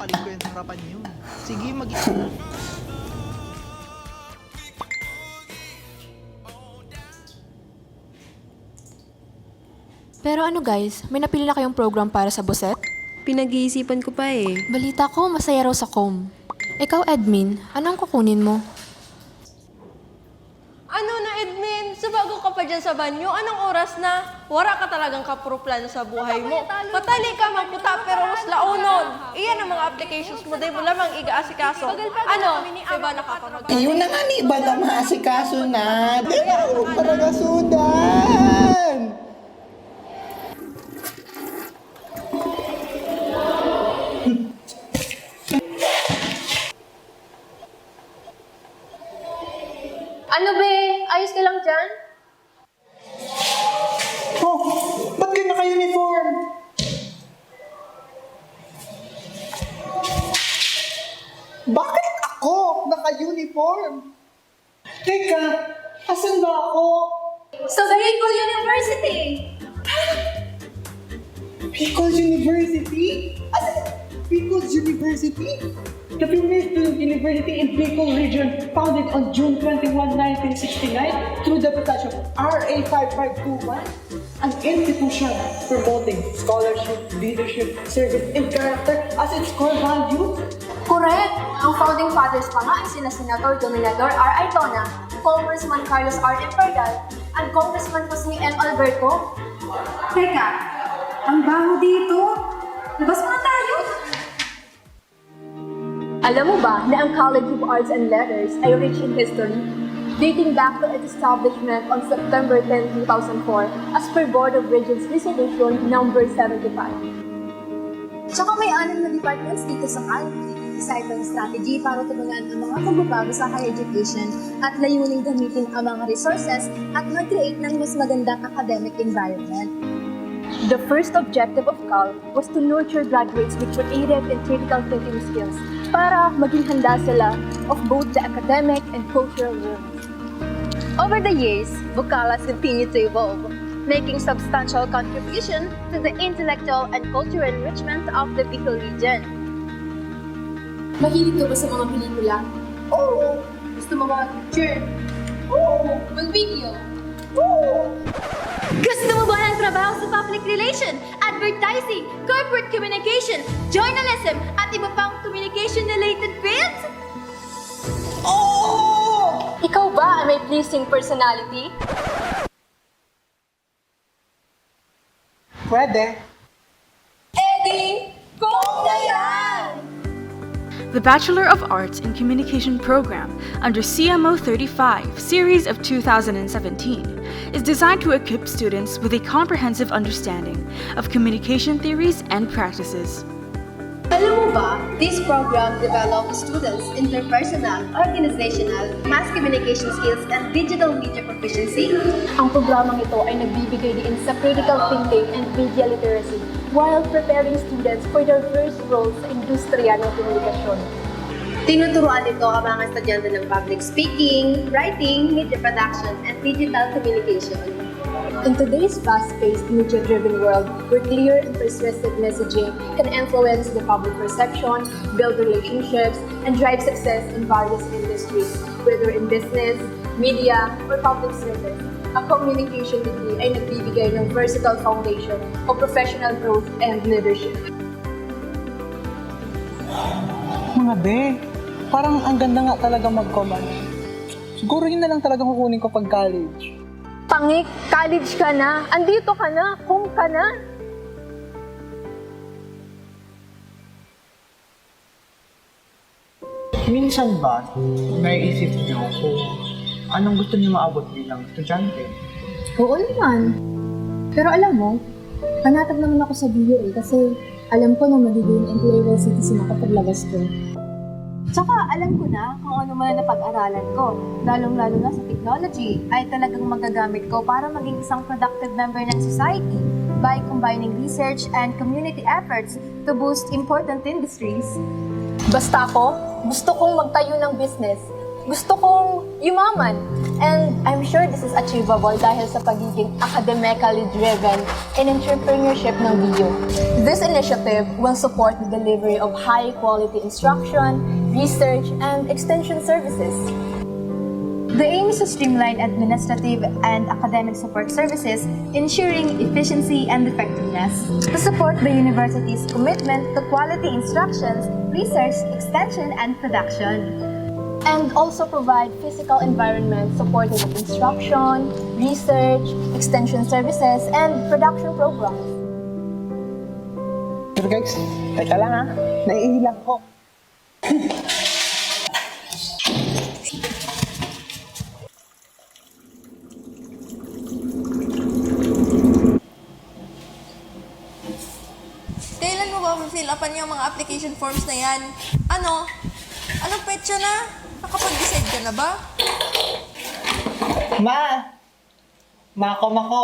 sasampalin ko yan sa harapan niyo. Sige, Pero ano guys, may napili na kayong program para sa buset? Pinag-iisipan ko pa eh. Balita ko, masaya raw sa com. Ikaw, admin, anong kukunin mo? Ano na, Edmin? Subago ka pa dyan sa banyo? Anong oras na? Wala ka talagang kapro-plano sa buhay mo. Patali ka, magputa, pero mas launon. Iyan ang mga applications mo, dahil mo lamang iga-asikaso. Ano? Diba nakapamag... Yun na nga ni iba na maasikaso na. Di ba ako talaga sudan? Ano be? Ayos ka lang dyan? Oh, ba't ka naka-uniform? Bakit ako naka-uniform? Teka, asan ba ako? Sa Bicol University! Bicol University? Asan? Bicol University? The premier student university in Bicol region, founded on June 21, 1969 through the passage of RA 5521, an institution promoting scholarship, leadership, service, and character as its core values. Correct! Ang founding fathers pa nga ay sina Senator Dominador R. Aitona, Congressman Carlos R. Imperial, at Congressman Jose M. Alberto. Teka, ang baho dito. Labas muna tayo. Alam mo ba na ang College of Arts and Letters ay rich in history? Dating back to its establishment on September 10, 2004 as per Board of Regents Resolution number 75. Tsaka may 6 na departments dito sa college. Isa itong strategy para tulungan ang mga magbabago sa higher education at layuning gamitin ang mga resources at mag-create ng mas magandang academic environment. The first objective of CAL was to nurture graduates with creative and critical thinking skills para maging handa sila of both the academic and cultural realms. Over the years, BACOMM has continued to evolve, making substantial contribution to the intellectual and cultural enrichment of the Bicol region. Mahilig ka ba sa mga pelikula? Oo! Gusto mo mag-picture? Oo! Mag-video? Oo! Gusto mo ba ng trabaho sa public relation, advertising, corporate communication, journalism, at iba pang communication-related fields? Oh! Ikaw ba ay may pleasing personality? Pwede. Eddie! Kung na yan! The Bachelor of Arts in Communication program under CMO 35, series of 2017, is designed to equip students with a comprehensive understanding of communication theories and practices. Alam mo ba, this program develops students' interpersonal, organizational, mass communication skills, and digital media proficiency. Ang programang ito ay nagbibigay din sa critical thinking and media literacy while preparing students for their first roles sa industriya ng komunikasyon. Tinuturuan nito ang mga estudyante ng public speaking, writing, media production, and digital communication. In today's fast-paced, media-driven world, where clear and persuasive messaging can influence the public perception, build relationships, and drive success in various industries, whether in business, media, or public service, ang communication degree ay nagbibigay ng versatile foundation of professional growth and leadership. Mga be, parang ang ganda nga talaga mag-command. Siguro yun na lang talaga kukunin ko pag college. Pangik, college ka na, andito ka na, home ka na. Minsan ba, naiisip niyo kung anong gusto niyo maabot bilang estudyante? Oo naman. Pero alam mo, panatag naman ako sa BU kasi alam ko na magiging employable citizen ako paglabas ko. Tsaka alam ko na kung ano man na pag-aralan ko, lalong-lalo na sa technology, ay talagang magagamit ko para maging isang productive member ng society by combining research and community efforts to boost important industries. Basta ako, gusto kong magtayo ng business Gusto kong yumaman. And I'm sure this is achievable dahil sa pagiging academically driven in entrepreneurship ng BU. This initiative will support the delivery of high-quality instruction, research, and extension services. The aim is to streamline administrative and academic support services, ensuring efficiency and effectiveness. To support the university's commitment to quality instructions, research, extension, and production. And also provide physical environment supporting of instruction, research, extension services, and production programs. Pero guys, teka lang ha. Naiilang ko. Kailan mo ba fill upan yung mga application forms na yan? Ano? Anong petsa na? Nakapag-decide ka na ba? Ma! Makom ako.